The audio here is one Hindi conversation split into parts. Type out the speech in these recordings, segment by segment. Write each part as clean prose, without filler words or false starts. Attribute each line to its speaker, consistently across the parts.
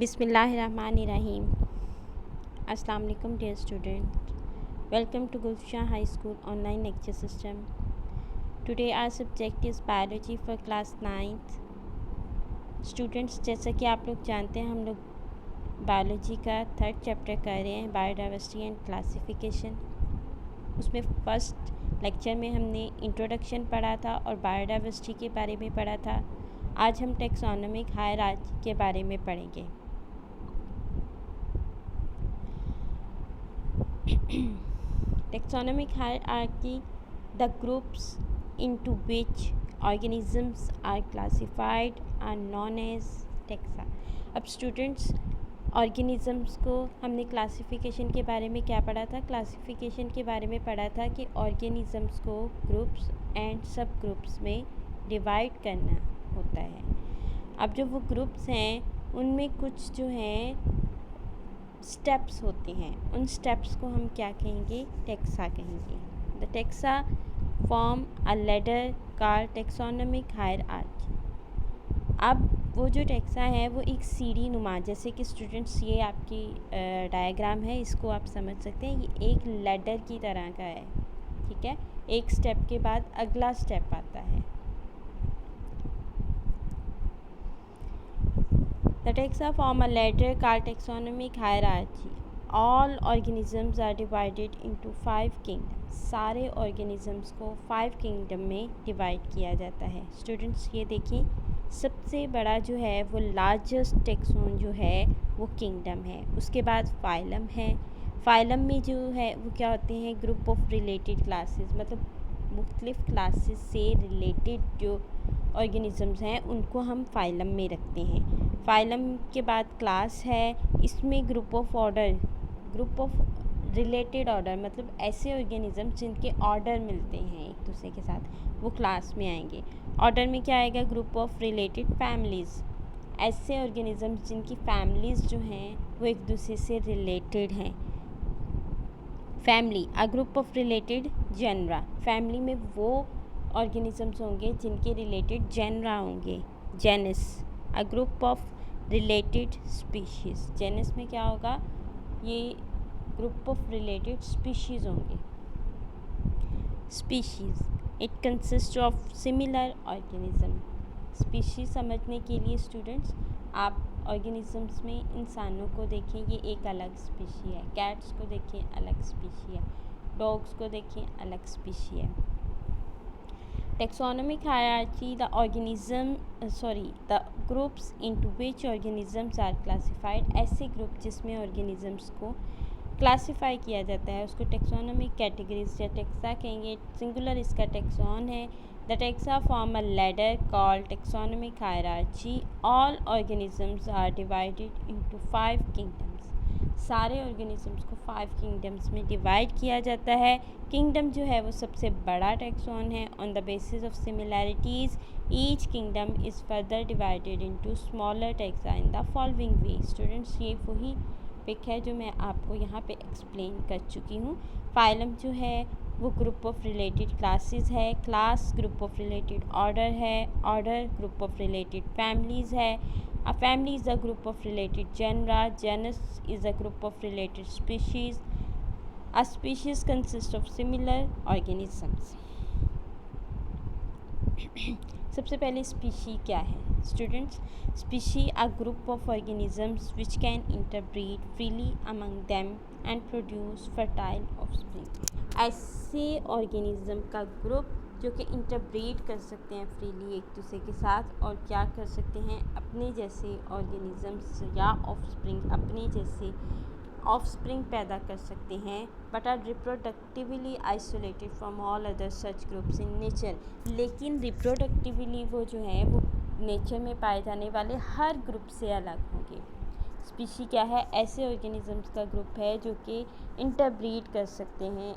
Speaker 1: Bismillahirrahmanirrahim. Assalamu alaikum dear students. Welcome to Gulshan High School online lecture system. Today our subject is biology for class 9th. Students, जैसा कि आप लोग जानते हैं हम लोग बायोलॉजी का 3rd चैप्टर कर रहे हैं, बायोडाइवर्सिटी एंड क्लासिफिकेशन. उसमें फर्स्ट लेक्चर में हमने इंट्रोडक्शन पढ़ा था और बायोडाइवर्सिटी के बारे में पढ़ा था. आज हम टेक्सोनोमिक हायरार्की के बारे में पढ़ेंगे. Taxonomic hierarchy, the groups into which organisms are classified are known as taxa. अब स्टूडेंट्स, ऑर्गेनिज़म्स को हमने क्लासिफिकेशन के बारे में क्या पढ़ा था? क्लासिफिकेशन के बारे में पढ़ा था कि ऑर्गेनिज़म्स को ग्रुप्स एंड सब ग्रुप्स में डिवाइड करना होता है. अब जो वो ग्रुप्स हैं उनमें कुछ जो हैं स्टेप्स होते हैं, उन स्टेप्स को हम क्या कहेंगे? टेक्सा कहेंगे. The taxa form a ladder called taxonomic hierarchy. अब वो जो टेक्सा है वो एक सीढ़ी नुमा, जैसे कि स्टूडेंट्स ये आपकी डायग्राम है, इसको आप समझ सकते हैं, ये एक लैडर की तरह का है. ठीक है, एक स्टेप के बाद अगला स्टेप आता है. The taxa form a ladder called taxonomic hierarchy. All organisms are divided into 5 kingdoms. सारे organisms को 5 kingdom में divide किया जाता है. Students ये देखिए, सबसे बड़ा जो है वो largest taxon जो है वो kingdom है. उसके बाद phylum है. phylum में जो है वो क्या होते हैं? group of related classes, मतलब मुख्तलिफ क्लासेस से रिलेटेड जो ऑर्गेनिज़म्स हैं उनको हम फाइलम में रखते हैं. फाइलम के बाद क्लास है, इसमें group of order, group of related order, मतलब ऐसे ऑर्गेनिज़म्स जिनके ऑर्डर मिलते हैं एक दूसरे के साथ, वो क्लास में आएंगे. ऑर्डर में क्या आएगा? ग्रुप ऑफ रिलेटेड फैमिलीज़, ऐसे ऑर्गेनिज़म्स जिनकी फैमिलीज़ जो हैं वो एक दूसरे से रिलेटेड हैं. Family, a group of related genera, family में वो ऑर्गेनिज़म्स होंगे जिनके रिलेटेड जेनरा होंगे. Genus, a group of related species, genus में क्या होगा? ये ग्रुप ऑफ रिलेटेड स्पीशीज़ होंगे. Species, it consist of similar organism. Species समझने के लिए स्टूडेंट्स आप ऑर्गेनिज़म्स में इंसानों को देखें, ये एक अलग स्पीशी है. कैट्स को देखें, अलग स्पीशी है. डॉग्स को देखें, अलग स्पीशी है. Taxonomic hierarchy, the groups into which organisms are classified. ऐसे ग्रुप जिसमें ऑर्गेनिज़म्स को क्लासीफाई किया जाता है उसको टेक्सोनोमिक कैटेगरीज या टेक्सा कहेंगे. सिंगुलर इसका टेक्सॉन है. The taxa form a ladder called taxonomic hierarchy. All organisms are divided into 5 kingdoms. सारे ऑर्गेनिज़म्स को 5 किंगडम्स में डिवाइड किया जाता है. किंगडम जो है वो सबसे बड़ा टेक्सॉन है. On the basis of similarities each kingdom is further divided into smaller taxa in the following way. Students, ये वही पिक है जो मैं आपको यहाँ पे एक्सप्लेन कर चुकी हूँ. फाइलम जो है वो ग्रुप ऑफ रिलेटेड क्लासेस है. Class group of related order है. Order group of related families है. A family is a group of related genera. Genus is a group of related species. A species consists of similar organisms. सबसे पहले स्पीशी क्या है students? Species a group of organisms which can interbreed freely among them and produce fertile offspring. ऐसे ऑर्गेनिज़म का ग्रुप जो कि इंटरब्रीड कर सकते हैं फ्रीली एक दूसरे के साथ और क्या कर सकते हैं? अपने जैसे ऑर्गेनिज़म्स या ऑफस्प्रिंग, अपने जैसे ऑफस्प्रिंग पैदा कर सकते हैं. But are reproductively isolated from all other such groups in nature. लेकिन रिप्रोडक्टिवली वो जो है वो नेचर में पाए जाने वाले हर ग्रुप से अलग होंगे. स्पीशी क्या है? ऐसे ऑर्गेनिज़म्स का ग्रुप है जो कि इंटरब्रीड कर सकते हैं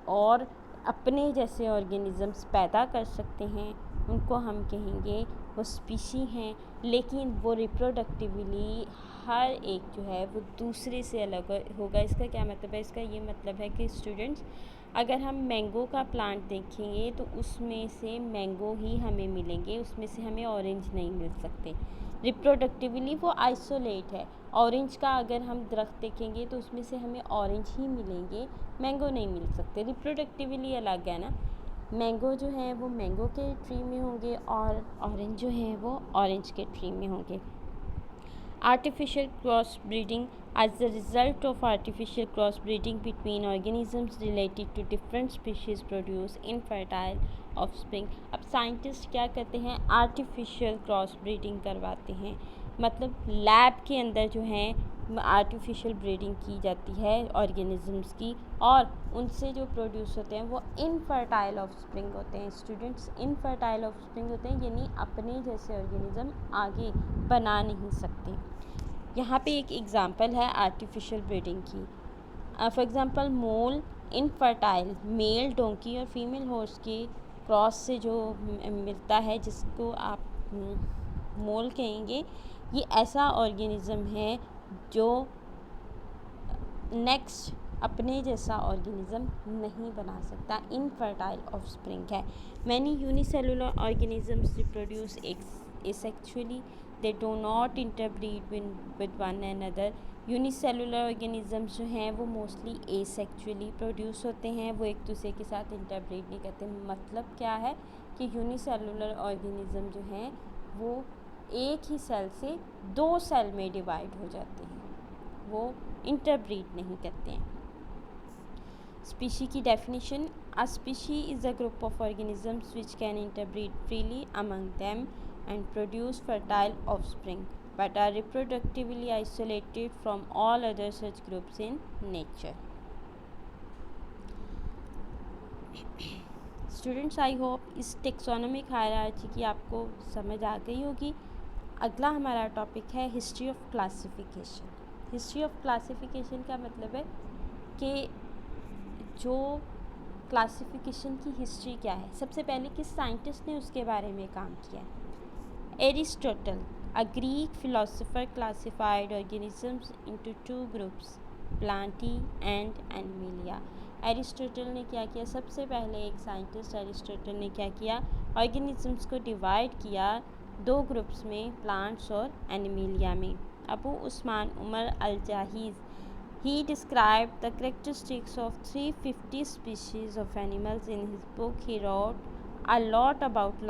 Speaker 1: और अपने जैसे ऑर्गेनिज़म्स पैदा कर सकते हैं. उनको हम कहेंगे वो स्पीशी हैं, लेकिन वो रिप्रोडक्टिवली हर एक जो है वो दूसरे से अलग होगा. इसका क्या मतलब है? इसका ये मतलब है कि स्टूडेंट्स, अगर हम मैंगो का प्लांट देखेंगे तो उसमें से मैंगो ही हमें मिलेंगे, उसमें से हमें ऑरेंज नहीं मिल सकते. रिप्रोडक्टिवली वो आइसोलेट है। ऑरेंज का अगर हम दरख्त देखेंगे तो उसमें से हमें ऑरेंज ही मिलेंगे, मैंगो नहीं मिल सकते। रिप्रोडक्टिवली अलग है ना, मैंगो जो है वो मैंगो के ट्री में होंगे और ऑरेंज जो है वो ऑरेंज के ट्री में होंगे। Artificial crossbreeding. As the result of artificial crossbreeding between organisms related to different species produce infertile offspring. अब साइंटिस्ट क्या करते हैं, आर्टिफिशियल क्रॉस ब्रीडिंग करवाते हैं, मतलब लैब के अंदर जो है आर्टिफिशियल ब्रीडिंग की जाती है ऑर्गेनिजम्स की, और उनसे जो प्रोड्यूस होते हैं वो इनफर्टाइल ऑफस्प्रिंग होते हैं। स्टूडेंट्स, इनफर्टाइल ऑफस्प्रिंग होते हैं, यानी अपने जैसे ऑर्गेनिज्म आगे बना नहीं सकते। यहाँ पे एक एग्ज़ाम्पल है आर्टिफिशियल ब्रीडिंग की। For example, mole infertile mail donkey और फीमेल हॉर्स के क्रॉस से जो मिलता है, जिसको आप मोल कहेंगे, ये ऐसा ऑर्गेनिज्म है जो नेक्स्ट अपने जैसा ऑर्गेनिज्म नहीं बना सकता, इनफर्टाइल ऑफस्प्रिंग है। Many unicellular organisms reproduce asexually, they do not interbreed with one another. Unicellular organisms जो हैं वो मोस्टली एसेक्चुअली प्रोड्यूस होते हैं, वो एक दूसरे के साथ इंटरब्रीड नहीं करते। मतलब क्या है कि यूनिसेलुलर ऑर्गेनिज्म जो हैं वो एक ही सेल से 2 सेल में डिवाइड हो जाते हैं, वो इंटरब्रीड नहीं करते हैं। स्पीशी की definition, a species is a group of organisms which can interbreed freely among them and produce fertile offspring, but are reproductively isolated from all other such groups in nature. Students, I hope इस टेक्सोनोमिक हायरार्ची की आपको समझ आ गई होगी। अगला हमारा टॉपिक है history of classification. History of classification का मतलब है कि जो क्लासिफिकेशन की हिस्ट्री क्या है, सबसे पहले किस साइंटिस्ट ने उसके बारे में काम किया है। Aristotle, a Greek philosopher, classified organisms into 2 groups, Plantae and Animalia. Aristotle ने क्या किया, सबसे पहले एक साइंटिस्ट एरिस्टोटल ने क्या किया, ऑर्गेनिजम्स को डिवाइड किया 2 ग्रुप्स में, प्लांट्स और एनिमेलिया में। Abu Usman Umar अल-जाहिज, he described the characteristics of 350 species of animals in his book. He wrote a lot about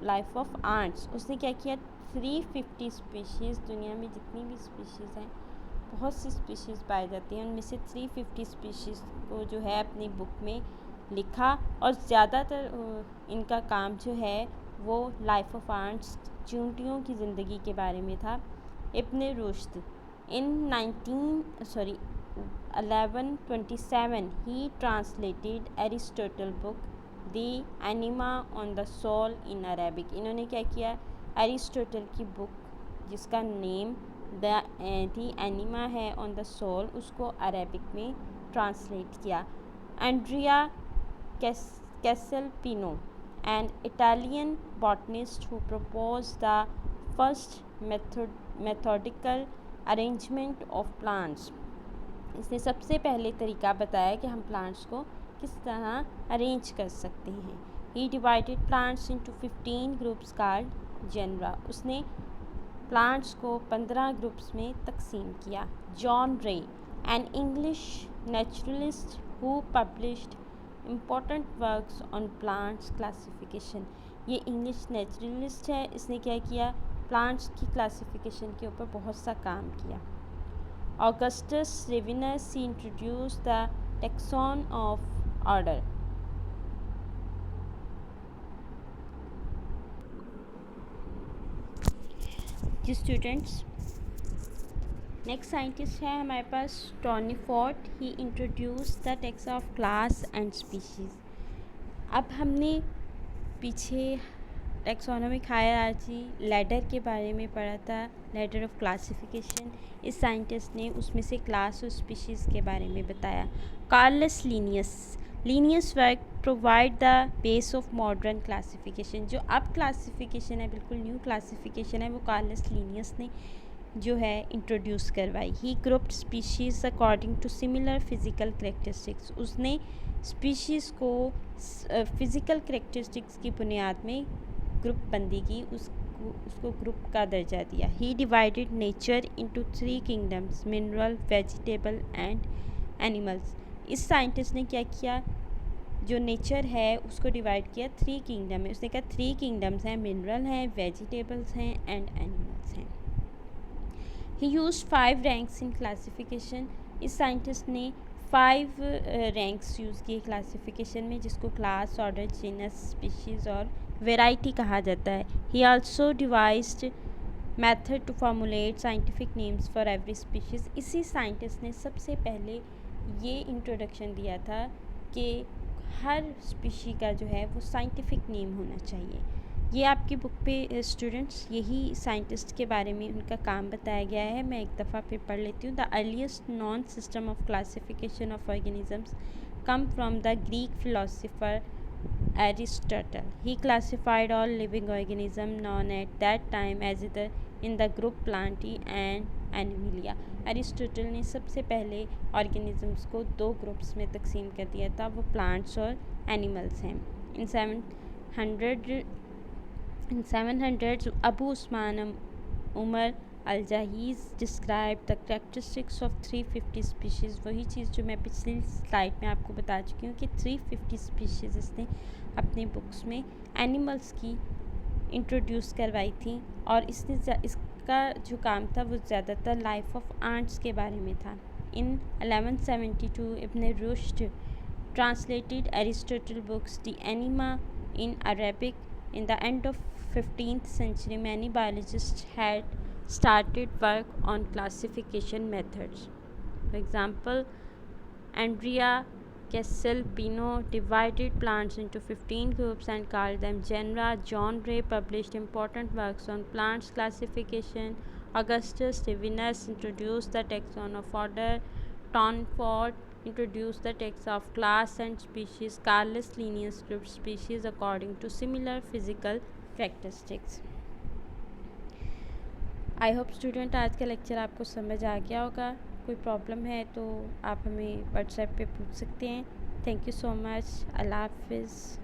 Speaker 1: life of ants. उसने क्या किया, 350 स्पीशीज़, दुनिया में जितनी भी स्पीशीज़ हैं, बहुत सी स्पीशीज़ पाई जाती हैं, उनमें से 350 स्पीशीज़ को जो है अपनी बुक में लिखा, और ज़्यादातर इनका काम जो है वो लाइफ ऑफ आंट्स, चींटियों की ज़िंदगी के बारे में था। Ibn Rushd, in 1127 he translated Aristotle book De Anima on the soul in Arabic. इन्होंने क्या किया, एरिस्टोटल की बुक जिसका नेम द एनिमा है ऑन द सोल, उसको अरेबिक में ट्रांसलेट किया। Andrea Caesalpino, an Italian botanist who propose the first methodical arrangement of plants, इसने सबसे पहले तरीका बताया कि हम प्लांट्स को किस तरह अरेंज कर सकते हैं। He divided plants into 15 groups called genera, उसने प्लांट्स को 15 ग्रुप्स में तकसीम किया। John Ray, an English naturalist who published important works on plants classification, ये इंग्लिश नेचुरलिस्ट है, इसने क्या किया, प्लांट्स की क्लासिफिकेशन के ऊपर बहुत सा काम किया। Augustus Ravenus, he introduced the taxon of order. जी स्टूडेंट्स, नेक्स्ट साइंटिस्ट है हमारे पास Tournefort, he introduce the taxa of class and species. अब हमने पीछे टेक्सोनोमिक हायरार्ची लैडर के बारे में पढ़ा था, लैडर ऑफ क्लासिफिकेशन। इस साइंटिस्ट ने उसमें से क्लास और स्पीशीज़ के बारे में बताया। Carolus Linnaeus work provide the base of modern classification. जो अब क्लासिफिकेशन है, बिल्कुल न्यू क्लासिफिकेशन है, वो कार्लस लीनियस ने जो है इंट्रोड्यूस करवाई। He grouped species according to similar physical characteristics, उसने स्पीशीज़ को फ़िज़िकल करेक्टरिस्टिक्स की बुनियाद में ग्रुप बंदी की, उसको ग्रुप का दर्जा दिया। He divided nature into 3 kingdoms, mineral, vegetable and animals. इस साइंटिस्ट ने क्या किया, जो नेचर है उसको डिवाइड किया 3 किंगडम में। उसने कहा 3 किंगडम्स हैं, मिनरल हैं, वेजिटेबल्स हैं एंड एनिमल्स हैं। He used 5 ranks in classification. इस साइंटिस्ट ने 5 रैंक्स यूज़ किए क्लासिफिकेशन में, जिसको क्लास, ऑर्डर, जीनस, स्पीशीज़ और वेराइटी कहा जाता है। He also devised method to formulate scientific names for every species. इसी साइंटिस्ट ने सबसे पहले ये इंट्रोडक्शन दिया था कि हर स्पीशी का जो है वो साइंटिफिक नेम होना चाहिए। ये आपकी बुक पे स्टूडेंट्स यही साइंटिस्ट के बारे में उनका काम बताया गया है। मैं एक दफ़ा फिर पढ़ लेती हूँ। The earliest non system of classification of organisms come from the Greek philosopher Aristotle. He classified all living organisms known at that time as either in the group Plantae and Animalia. Aristotle ने सबसे पहले ऑर्गेनिजम्स को 2 ग्रुप्स में तकसीम कर दिया था, वो प्लांट्स और एनिमल्स हैं। In 700 Abu Usman Umar al-Jahiz describe the characteristics of 350 species. वही चीज़ जो मैं पिछली स्लाइड में आपको बता चुकी हूँ कि 350 स्पीशीज़ इसने अपनी बुक्स में एनिमल्स की इंट्रोड्यूस करवाई थी। और इसने इसका जो काम था वो ज़्यादातर लाइफ ऑफ आंट्स के बारे में था। इन 1172 इब्न Rushd translated Aristotle books The Enema in Arabic. In the end of 15th century, many biologists had started work on classification methods. For example, Andrea Castelpino divided plants into 15 groups and called them genera. John Ray published important works on plants classification. Augustus Stevinus introduced the taxon of order. Tonford introduced the text of class and species. Carlos Linnaeus grouped species according to similar physical characteristics. I hope student आज का लेक्चर आपको समझ आ गया होगा। कोई प्रॉब्लम है तो आप हमें व्हाट्सएप पे पूछ सकते हैं। Thank you so much. अल्लाह हाफिज़।